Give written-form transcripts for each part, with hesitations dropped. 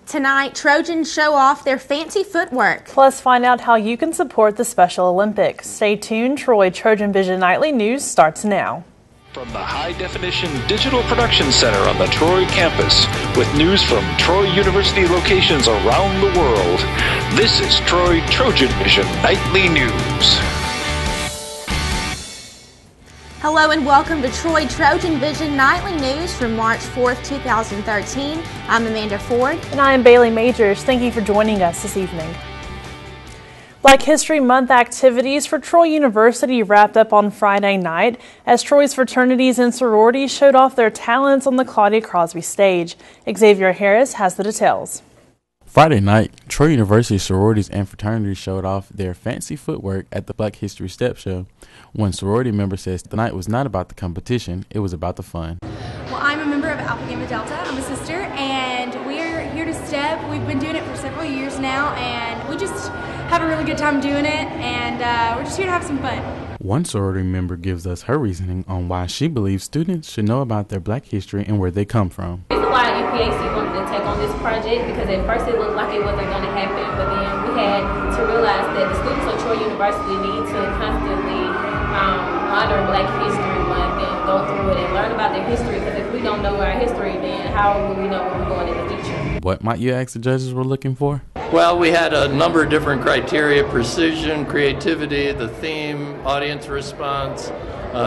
Tonight, Trojans show off their fancy footwork. Plus, find out how you can support the Special Olympics. Stay tuned. TrojanVision Nightly News starts now. From the high-definition digital production center on the Troy campus, with news from Troy University locations around the world, this is Troy TrojanVision Nightly News. Hello and welcome to Troy TrojanVision Nightly News from March 4th, 2013. I'm Amanda Ford. And I am Bailey Majors. Thank you for joining us this evening. Black History Month activities for Troy University wrapped up on Friday night as Troy's fraternities and sororities showed off their talents on the Claudia Crosby stage. Xavier Harris has the details. Friday night, Troy University sororities and fraternities showed off their fancy footwork at the Black History Step Show. One sorority member says the night was not about the competition, it was about the fun. Well, I'm a member of Alpha Gamma Delta. I'm a sister, and we're here to step. We've been doing it for several years now, and we just have a really good time doing it, and we're just here to have some fun. One sorority member gives us her reasoning on why she believes students should know about their Black history and where they come from. There's a lot of UPAC wanted to take on this project because at first it looked like it wasn't going to happen, but then we had to realize that the students of Troy University need to constantly honor Black History Month and go through it and learn about their history, because if we don't know our history, then how will we know where we're going in the future? What might you ask the judges were looking for? Well, we had a number of different criteria: precision, creativity, the theme, audience response.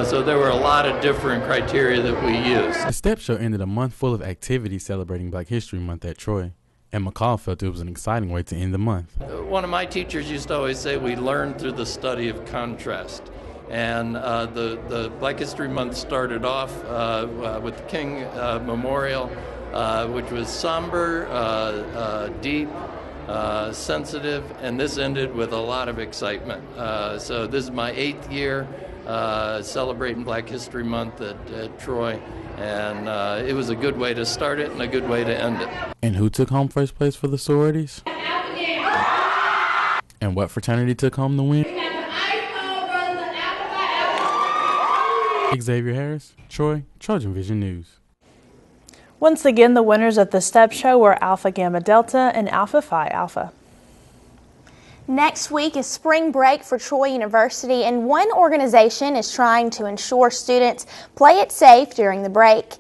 So there were a lot of different criteria that we used. The Step Show ended a month full of activities celebrating Black History Month at Troy, and McCall felt it was an exciting way to end the month. One of my teachers used to always say we learn through the study of contrast. And the Black History Month started off with the King Memorial, which was somber, deep, sensitive, and this ended with a lot of excitement. So this is my 8th year celebrating Black History Month at Troy, and it was a good way to start it and a good way to end it. And who took home first place for the sororities? And what fraternity took home the win? Xavier Harris, Troy, TrojanVision News. Once again, the winners of the Step Show were Alpha Gamma Delta and Alpha Phi Alpha. Next week is spring break for Troy University, and one organization is trying to ensure students play it safe during the break.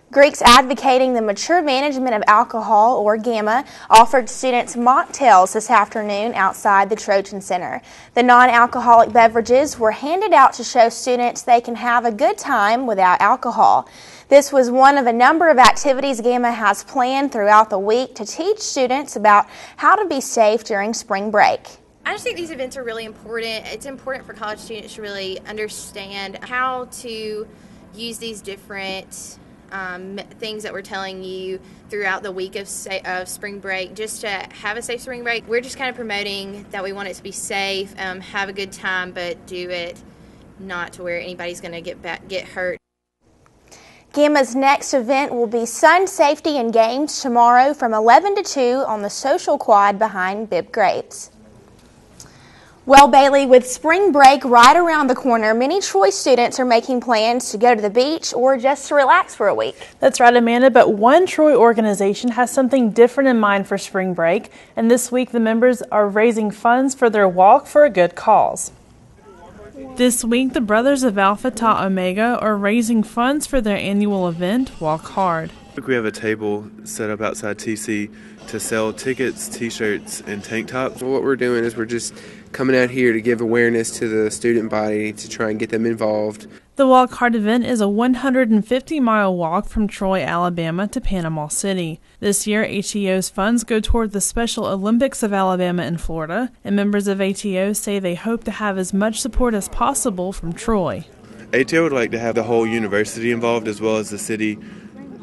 Greeks advocating the mature management of alcohol, or GAMMA, offered students mocktails this afternoon outside the Trojan Center. The non-alcoholic beverages were handed out to show students they can have a good time without alcohol. This was one of a number of activities GAMMA has planned throughout the week to teach students about how to be safe during spring break. I just think these events are really important. It's important for college students to really understand how to use these different things that we're telling you throughout the week of spring break, just to have a safe spring break. We're just kind of promoting that we want it to be safe, have a good time, but do it not to where anybody's going to get hurt. GAMMA's next event will be Sun Safety and Games tomorrow from 11 to 2 on the social quad behind Bibb Grapes. Well, Bailey, with spring break right around the corner, many Troy students are making plans to go to the beach or just to relax for a week. That's right, Amanda, but one Troy organization has something different in mind for spring break, and this week the members are raising funds for their Walk for a Good Cause. This week, the Brothers of Alpha Tau Omega are raising funds for their annual event, Walk Hard. We have a table set up outside TC to sell tickets, t-shirts, and tank tops. What we're doing is we're just coming out here to give awareness to the student body to try and get them involved. The Walk Hard event is a 150-mile walk from Troy, Alabama to Panama City. This year, ATO's funds go toward the Special Olympics of Alabama and Florida, and members of ATO say they hope to have as much support as possible from Troy. ATO would like to have the whole university involved as well as the city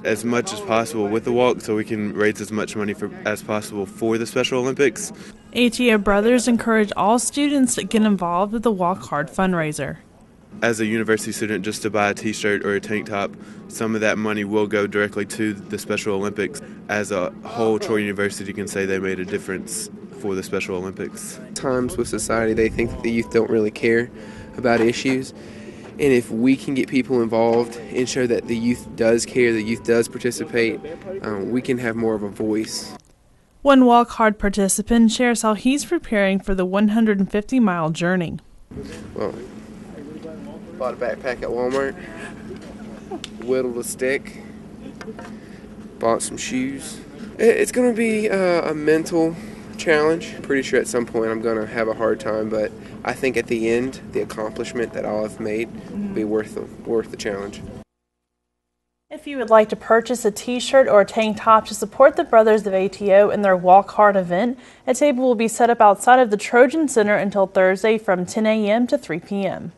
as much as possible with the walk so we can raise as much money as possible for the Special Olympics. ATO Brothers encourage all students to get involved with the Walk Hard fundraiser. As a university student, just to buy a t-shirt or a tank top, some of that money will go directly to the Special Olympics. As a whole, Troy University can say they made a difference for the Special Olympics. Times with society, they think that the youth don't really care about issues. And if we can get people involved and show that the youth does care, the youth does participate, we can have more of a voice. One Walk Hard participant shares how he's preparing for the 150-mile journey. Well, bought a backpack at Walmart, whittled a stick, bought some shoes. It's going to be a mental challenge. Pretty sure at some point I'm going to have a hard time, but I think at the end, the accomplishment that I'll have made will be worth the challenge. If you would like to purchase a t-shirt or a tank top to support the Brothers of ATO in their Walk Hard event, a table will be set up outside of the Trojan Center until Thursday from 10 a.m. to 3 p.m.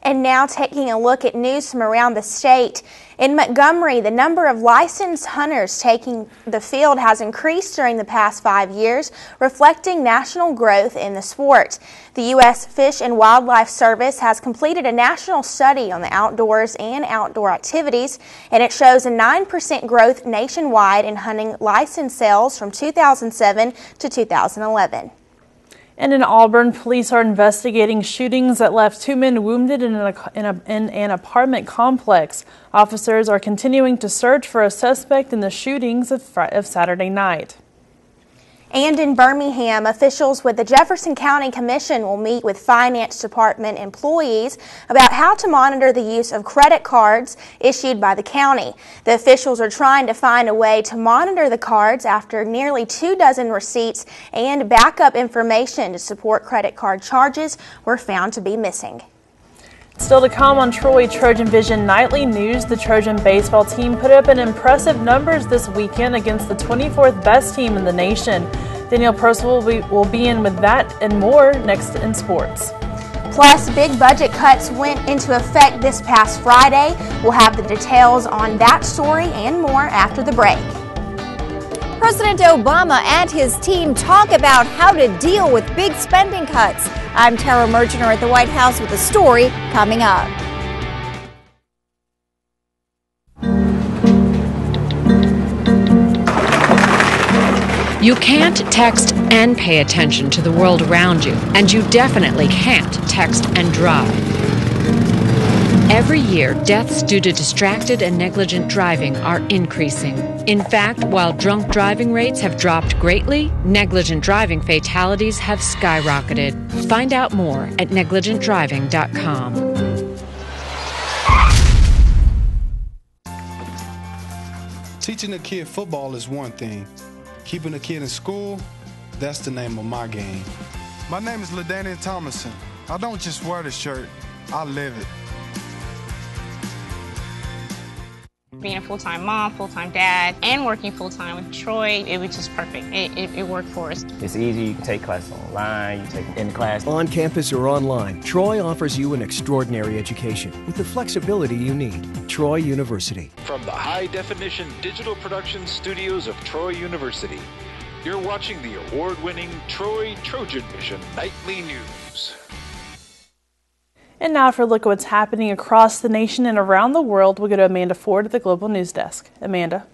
And now taking a look at news from around the state. In Montgomery, the number of licensed hunters taking the field has increased during the past 5 years, reflecting national growth in the sport. The U.S. Fish and Wildlife Service has completed a national study on the outdoors and outdoor activities, and it shows a 9% growth nationwide in hunting license sales from 2007 to 2011. And in Auburn, police are investigating shootings that left 2 men wounded in an apartment complex. Officers are continuing to search for a suspect in the shootings of Saturday night. And in Birmingham, officials with the Jefferson County Commission will meet with Finance Department employees about how to monitor the use of credit cards issued by the county. The officials are trying to find a way to monitor the cards after nearly 24 receipts and backup information to support credit card charges were found to be missing. Still to come on TrojanVision Nightly News, the Trojan baseball team put up an impressive numbers this weekend against the 24th best team in the nation. Danielle Percival will be in with that and more next in sports. Plus, big budget cuts went into effect this past Friday. We'll have the details on that story and more after the break. President Obama and his team talk about how to deal with big spending cuts. I'm Tara Mergener at the White House with a story coming up. You can't text and pay attention to the world around you, and you definitely can't text and drive. Every year, deaths due to distracted and negligent driving are increasing. In fact, while drunk driving rates have dropped greatly, negligent driving fatalities have skyrocketed. Find out more at negligentdriving.com. Teaching a kid football is one thing. Keeping a kid in school, that's the name of my game. My name is LaDainian Thomason. I don't just wear the shirt, I live it. Being a full-time mom, full-time dad, and working full-time with Troy, it was just perfect. It worked for us. It's easy. You can take classes online, you take in class. On campus or online, Troy offers you an extraordinary education with the flexibility you need. Troy University. From the high-definition digital production studios of Troy University, you're watching the award-winning TrojanVision Nightly News. And now for a look at what's happening across the nation and around the world, we'll go to Amanda Ford at the Global News Desk. Amanda.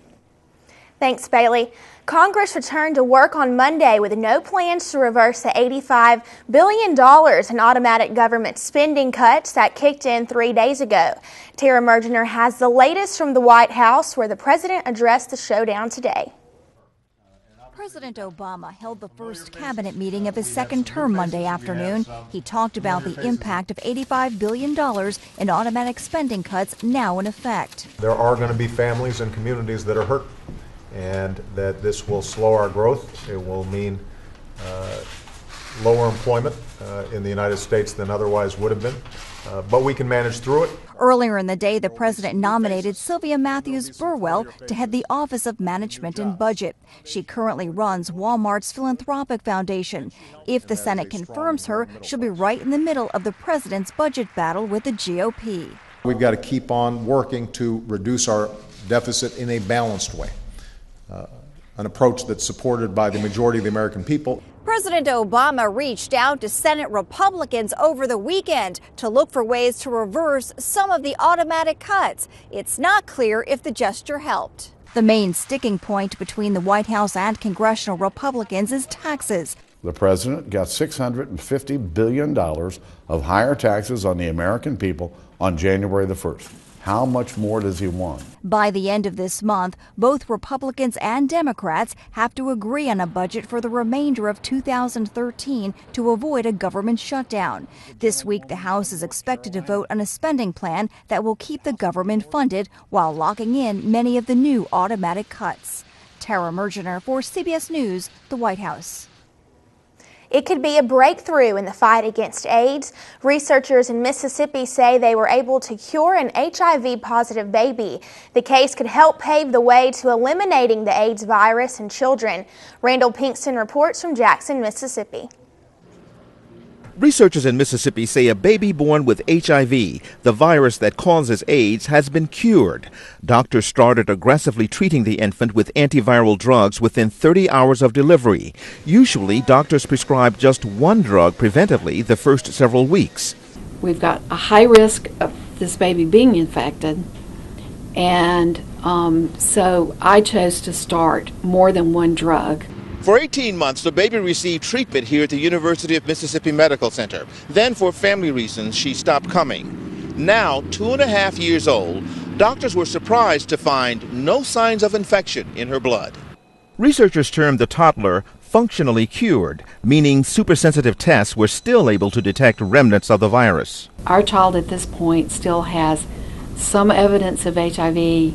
Thanks, Bailey. Congress returned to work on Monday with no plans to reverse the $85 billion in automatic government spending cuts that kicked in 3 days ago. Tara Mergener has the latest from the White House, where the president addressed the showdown today. President Obama held the first cabinet meeting of his second term Monday afternoon. He talked about the impact of $85 billion in automatic spending cuts now in effect. There are going to be families and communities that are hurt, and that this will slow our growth. It will mean lower employment in the United States than otherwise would have been, but we can manage through it. Earlier in the day, the president nominated Sylvia Matthews Burwell to head the Office of Management and Budget. She currently runs Walmart's philanthropic foundation. If the Senate confirms her, she'll be right in the middle of the president's budget battle with the GOP. We've got to keep on working to reduce our deficit in a balanced way, an approach that's supported by the majority of the American people. President Obama reached out to Senate Republicans over the weekend to look for ways to reverse some of the automatic cuts. It's not clear if the gesture helped. The main sticking point between the White House and congressional Republicans is taxes. The president got $650 billion of higher taxes on the American people on January the 1st. How much more does he want? By the end of this month, both Republicans and Democrats have to agree on a budget for the remainder of 2013 to avoid a government shutdown. This week, the House is expected to vote on a spending plan that will keep the government funded while locking in many of the new automatic cuts. Tara Mergener for CBS News, the White House. It could be a breakthrough in the fight against AIDS. Researchers in Mississippi say they were able to cure an HIV-positive baby. The case could help pave the way to eliminating the AIDS virus in children. Randall Pinkston reports from Jackson, Mississippi. Researchers in Mississippi say a baby born with HIV, the virus that causes AIDS, has been cured. Doctors started aggressively treating the infant with antiviral drugs within 30 hours of delivery. Usually, doctors prescribe just one drug preventively the first several weeks. We've got a high risk of this baby being infected, and so I chose to start more than one drug. For 18 months, the baby received treatment here at the University of Mississippi Medical Center. Then, for family reasons, she stopped coming. Now, 2.5 years old, doctors were surprised to find no signs of infection in her blood. Researchers termed the toddler functionally cured, meaning supersensitive tests were still able to detect remnants of the virus. Our child at this point still has some evidence of HIV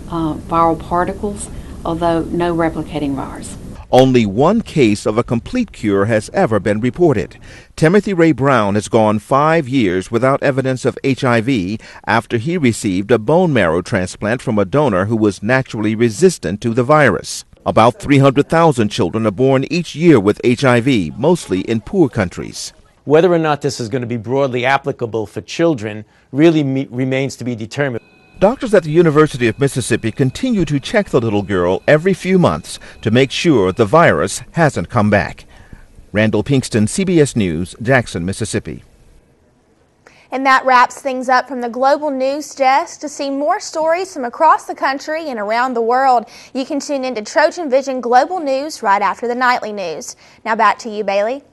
viral particles, although no replicating virus. Only one case of a complete cure has ever been reported. Timothy Ray Brown has gone 5 years without evidence of HIV after he received a bone marrow transplant from a donor who was naturally resistant to the virus. About 300,000 children are born each year with HIV, mostly in poor countries. Whether or not this is going to be broadly applicable for children really remains to be determined. Doctors at the University of Mississippi continue to check the little girl every few months to make sure the virus hasn't come back. Randall Pinkston, CBS News, Jackson, Mississippi. And that wraps things up from the Global News Desk. To see more stories from across the country and around the world, you can tune into Trojan Vision Global News right after the nightly news. Now back to you, Bailey.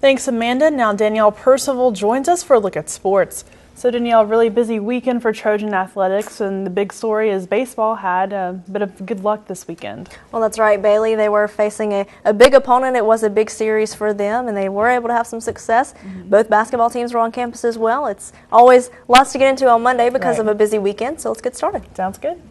Thanks, Amanda. Now Danielle Percival joins us for a look at sports. So Danielle, really busy weekend for Trojan athletics, and the big story is baseball had a bit of good luck this weekend. Well, that's right, Bailey. They were facing a big opponent. It was a big series for them, and they were able to have some success. Both basketball teams were on campus as well. It's always lots to get into on Monday because of a busy weekend, so let's get started. Sounds good.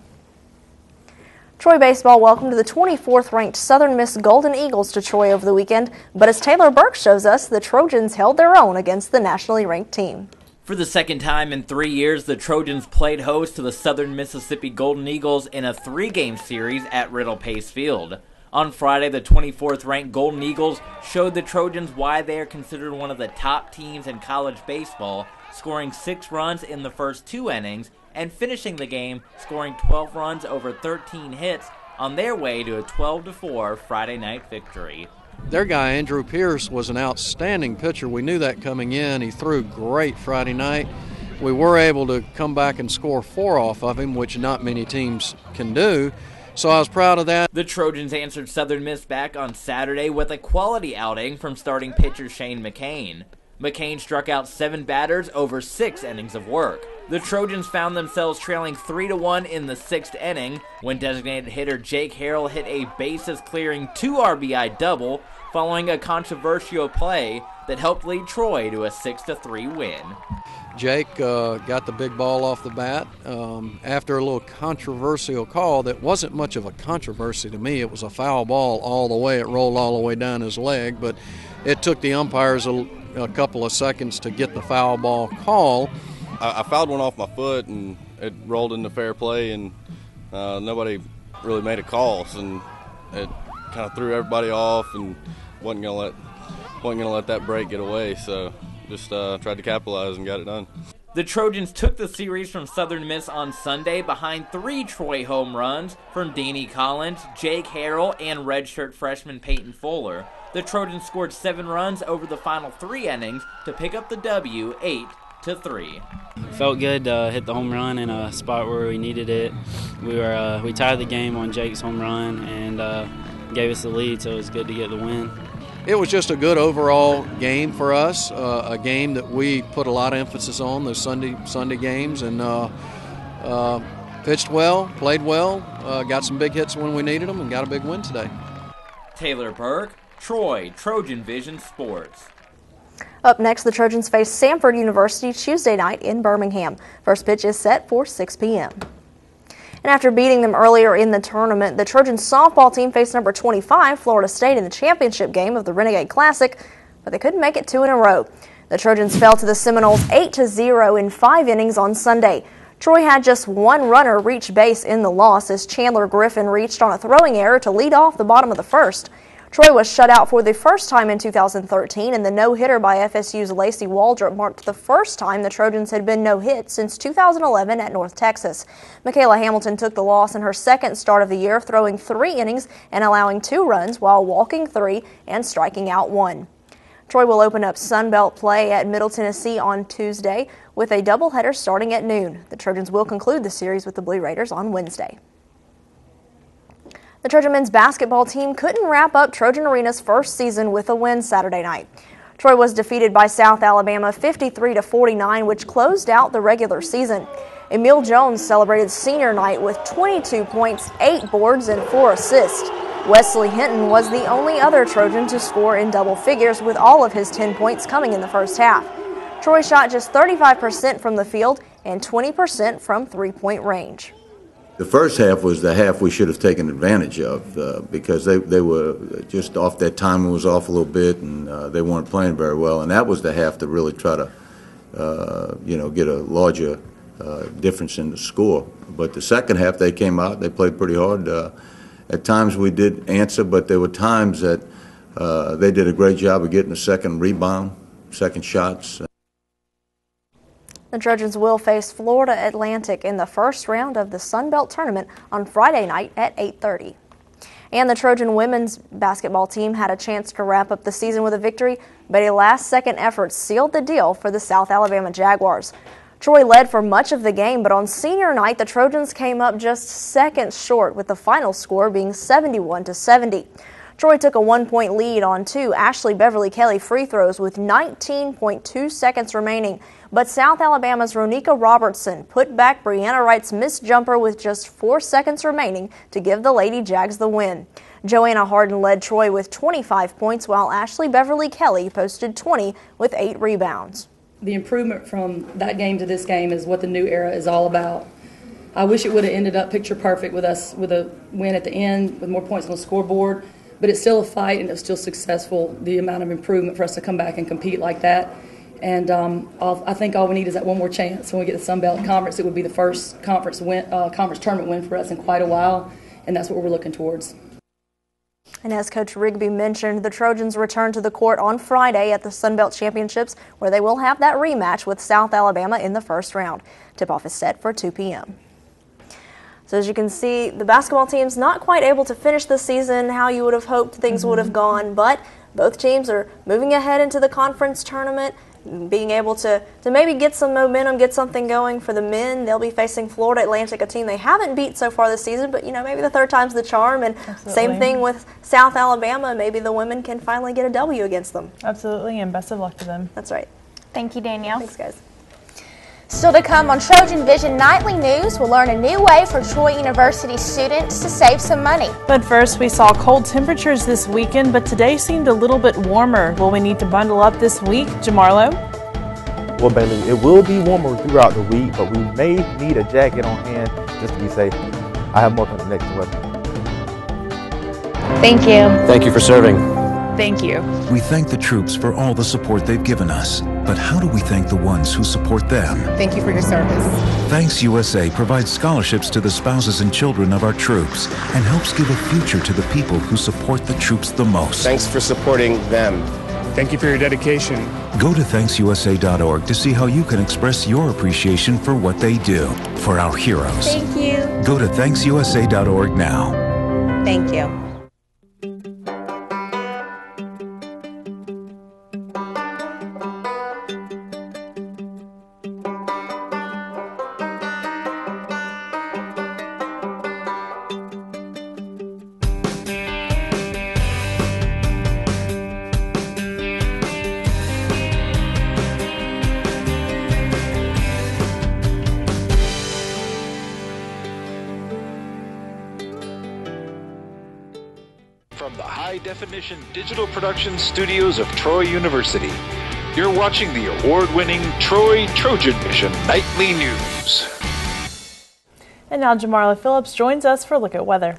Troy baseball welcomed the 24th ranked Southern Miss Golden Eagles to Troy over the weekend, but as Taylor Burke shows us, the Trojans held their own against the nationally ranked team. For the second time in 3 years, the Trojans played host to the Southern Mississippi Golden Eagles in a 3-game series at Riddle Pace Field. On Friday, the 24th-ranked Golden Eagles showed the Trojans why they are considered one of the top teams in college baseball, scoring 6 runs in the first 2 innings and finishing the game scoring 12 runs over 13 hits on their way to a 12-4 Friday night victory. Their guy, Andrew Pierce, was an outstanding pitcher. We knew that coming in. He threw great Friday night. We were able to come back and score 4 off of him, which not many teams can do. So I was proud of that. The Trojans answered Southern Miss back on Saturday with a quality outing from starting pitcher Shane McCain. McCain struck out 7 batters over 6 innings of work. The Trojans found themselves trailing 3-1 in the 6th inning when designated hitter Jake Harrell hit a bases-clearing 2 RBI double following a controversial play that helped lead Troy to a 6-3 win. Jake got the big ball off the bat after a little controversial call that wasn't much of a controversy to me. It was a foul ball all the way. It rolled all the way down his leg, but it took the umpires a couple of seconds to get the foul ball call. I fouled one off my foot, and it rolled into fair play, and nobody really made a call, and it kind of threw everybody off, and wasn't gonna let that break get away. So just tried to capitalize and got it done. The Trojans took the series from Southern Miss on Sunday behind 3 Troy home runs from Deanie Collins, Jake Harrell, and redshirt freshman Peyton Fuller. The Trojans scored 7 runs over the final 3 innings to pick up the W 8-3. Felt good to hit the home run in a spot where we needed it. We tied the game on Jake's home run and gave us the lead, so it was good to get the win. it was just a good overall game for us, a game that we put a lot of emphasis on, those Sunday games, and pitched well, played well, got some big hits when we needed them, and got a big win today. Taylor Burke, Troy, Trojan Vision Sports. Up next, the Trojans face Samford University Tuesday night in Birmingham. First pitch is set for 6 p.m. And after beating them earlier in the tournament, the Trojans softball team faced number 25, Florida State, in the championship game of the Renegade Classic, but they couldn't make it 2 in a row. The Trojans fell to the Seminoles 8-0 in 5 innings on Sunday. Troy had just one runner reach base in the loss as Chandler Griffin reached on a throwing error to lead off the bottom of the first. Troy was shut out for the first time in 2013, and the no-hitter by FSU's Lacey Waldrop marked the first time the Trojans had been no-hit since 2011 at North Texas. Michaela Hamilton took the loss in her second start of the year, throwing 3 innings and allowing 2 runs while walking 3 and striking out 1. Troy will open up Sunbelt play at Middle Tennessee on Tuesday with a doubleheader starting at noon. The Trojans will conclude the series with the Blue Raiders on Wednesday. The Trojan men's basketball team couldn't wrap up Trojan Arena's first season with a win Saturday night. Troy was defeated by South Alabama 53-49, which closed out the regular season. Emil Jones celebrated senior night with 22 points, 8 boards, and 4 assists. Wesley Hinton was the only other Trojan to score in double figures, with all of his 10 points coming in the first half. Troy shot just 35% from the field and 20% from three-point range. The first half was the half we should have taken advantage of because they were just off. That timing was off a little bit, and they weren't playing very well. And that was the half to really try to, get a larger difference in the score. But the second half, they came out. They played pretty hard. At times we did answer, but there were times that they did a great job of getting a second rebound, second shots. The Trojans will face Florida Atlantic in the first round of the Sun Belt Tournament on Friday night at 8:30. And the Trojan women's basketball team had a chance to wrap up the season with a victory, but a last-second effort sealed the deal for the South Alabama Jaguars. Troy led for much of the game, but on senior night, the Trojans came up just seconds short, with the final score being 71-70. Troy took a 1-point lead on 2 Ashley Beverly Kelly free throws with 19.2 seconds remaining, but South Alabama's Ronika Robertson put back Brianna Wright's missed jumper with just 4 seconds remaining to give the Lady Jags the win. Joanna Harden led Troy with 25 points, while Ashley Beverly Kelly posted 20 with 8 rebounds. The improvement from that game to this game is what the new era is all about. I wish it would have ended up picture perfect with us with a win at the end with more points on the scoreboard, but it's still a fight and it's still successful, the amount of improvement for us to come back and compete like that. And I think all we need is that one more chance. When we get the Sun Belt Conference, it would be the first conference tournament win for us in quite a while, and that's what we're looking towards. And as Coach Rigby mentioned, the Trojans return to the court on Friday at the Sun Belt Championships, where they will have that rematch with South Alabama in the first round. Tip-off is set for 2 p.m. So as you can see, the basketball team's not quite able to finish the season how you would have hoped things would have gone, but both teams are moving ahead into the conference tournament, being able to maybe get some momentum, get something going. For the men, they'll be facing Florida Atlantic, a team they haven't beat so far this season, but maybe the third time's the charm. And absolutely. Same thing with South Alabama. Maybe the women can finally get a W against them. Absolutely, and best of luck to them. That's right. Thank you, Danielle. Thanks, guys. Still to come on TrojanVision Nightly News, we'll learn a new way for Troy University students to save some money. But first, we saw cold temperatures this weekend, but today seemed a little bit warmer. Will we need to bundle up this week? Jamarlo? Well, Bailey, it will be warmer throughout the week, but we may need a jacket on hand just to be safe. I have more coming next week. Thank you. Thank you for serving. Thank you. We thank the troops for all the support they've given us. But how do we thank the ones who support them? Thank you for your service. Thanks USA provides scholarships to the spouses and children of our troops and helps give a future to the people who support the troops the most. Thanks for supporting them. Thank you for your dedication. Go to ThanksUSA.org to see how you can express your appreciation for what they do for our heroes. Thank you. Go to ThanksUSA.org now. Thank you. From the high-definition digital production studios of Troy University, you're watching the award-winning TrojanVision Nightly News. And now Jamarla Phillips joins us for a look at weather.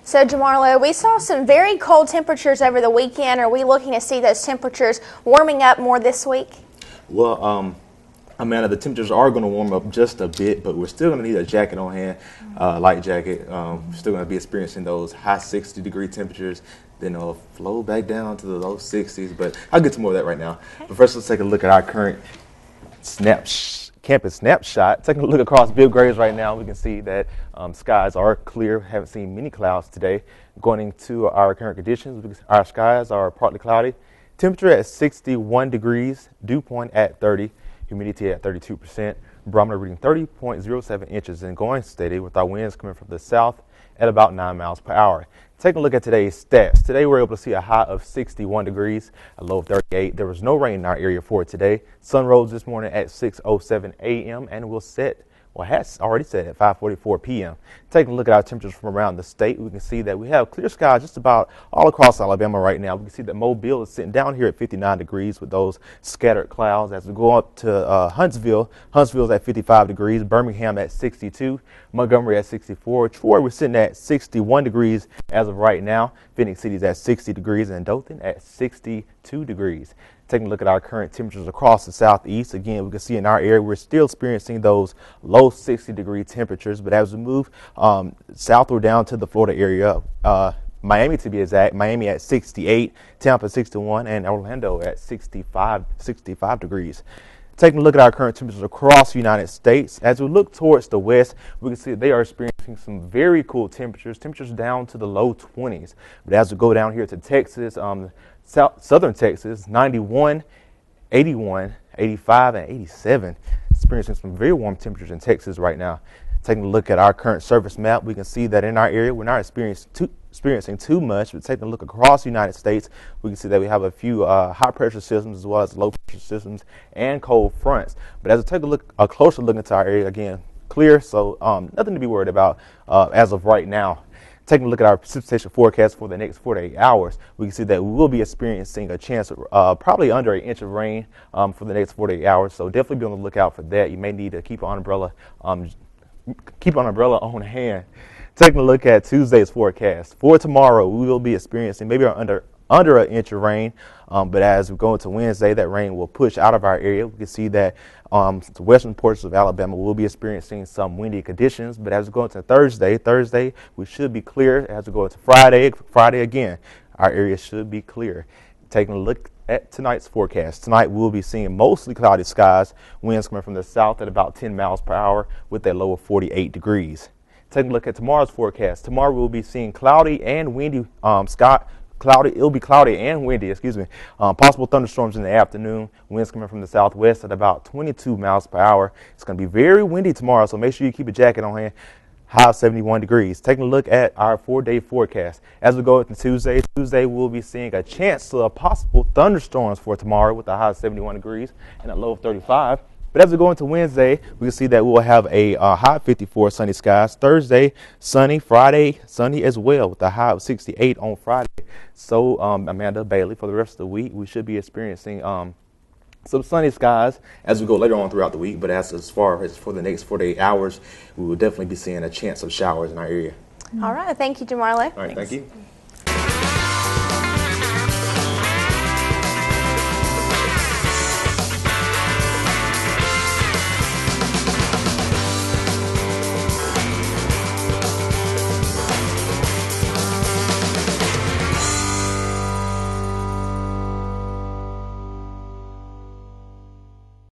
So, Jamarla, we saw some very cold temperatures over the weekend. Are we looking to see those temperatures warming up more this week? Well, Amanda, the temperatures are going to warm up just a bit, but we're still going to need a jacket on hand, light jacket. We're still going to be experiencing those high 60-degree temperatures. Then it'll flow back down to the low 60s, but I'll get to more of that right now. Okay. But first, let's take a look at our current campus snapshot. Taking a look across Bill Graves right now, we can see that skies are clear. Haven't seen many clouds today. Going into our current conditions, our skies are partly cloudy. Temperature at 61 degrees, dew point at 30, humidity at 32%, barometer reading 30.07 inches and going steady with our winds coming from the south at about 9 miles per hour. Taking a look at today's stats. Today we're able to see a high of 61 degrees, a low of 38. There was no rain in our area for today. Sun rose this morning at 6:07 a.m. and will set, well, has already set at 5:44 p.m. Taking a look at our temperatures from around the state, we can see that we have clear skies just about all across Alabama right now. We can see that Mobile is sitting down here at 59 degrees with those scattered clouds. As we go up to Huntsville, Huntsville's at 55 degrees, Birmingham at 62, Montgomery at 64. Troy, we're sitting at 61 degrees as of right now. Phoenix City's at 60 degrees and Dothan at 62 degrees. Taking a look at our current temperatures across the southeast, again, we can see in our area we're still experiencing those low 60-degree temperatures. But as we move southward down to the Florida area, Miami to be exact, Miami at 68, Tampa 61, and Orlando at 65 degrees. Taking a look at our current temperatures across the United States, as we look towards the west, we can see that they are experiencing some very cool temperatures down to the low 20s. But as we go down here to Texas, southern Texas, 91, 81, 85, and 87, experiencing some very warm temperatures in Texas right now. Taking a look at our current surface map, we can see that in our area, we're not experiencing too much, but taking a look across the United States, we can see that we have a few high pressure systems as well as low pressure systems and cold fronts. But as we take a closer look into our area, again, clear, so nothing to be worried about as of right now. Taking a look at our precipitation forecast for the next 48 hours, we can see that we will be experiencing a chance of probably under an inch of rain for the next 48 hours. So definitely be on the lookout for that. You may need to keep an umbrella on hand. Taking a look at Tuesday's forecast. For tomorrow, we will be experiencing maybe under an inch of rain, but as we go into Wednesday, that rain will push out of our area. We can see that the western portions of Alabama will be experiencing some windy conditions, but as we go into Thursday, we should be clear. As we go into Friday again, our area should be clear. Taking a look at tonight's forecast. Tonight we'll be seeing mostly cloudy skies, winds coming from the south at about 10 miles per hour with a low of 48 degrees. Taking a look at tomorrow's forecast. Tomorrow we'll be seeing cloudy and windy it'll be cloudy and windy, possible thunderstorms in the afternoon, winds coming from the southwest at about 22 miles per hour. It's going to be very windy tomorrow, so make sure you keep a jacket on hand. High of 71 degrees. Taking a look at our 4-day forecast. As we go into Tuesday we'll be seeing a chance of possible thunderstorms for tomorrow with a high of 71 degrees and a low of 35. But as we go into Wednesday, we can see that we'll have a high of 54 sunny skies. Thursday, sunny. Friday, sunny as well with a high of 68 on Friday. So, Amanda Bailey, for the rest of the week, we should be experiencing some sunny skies as we go later on throughout the week. But as far as for the next 48 hours, we will definitely be seeing a chance of showers in our area. All right. Thank you, Jamarla. All right. Thank you.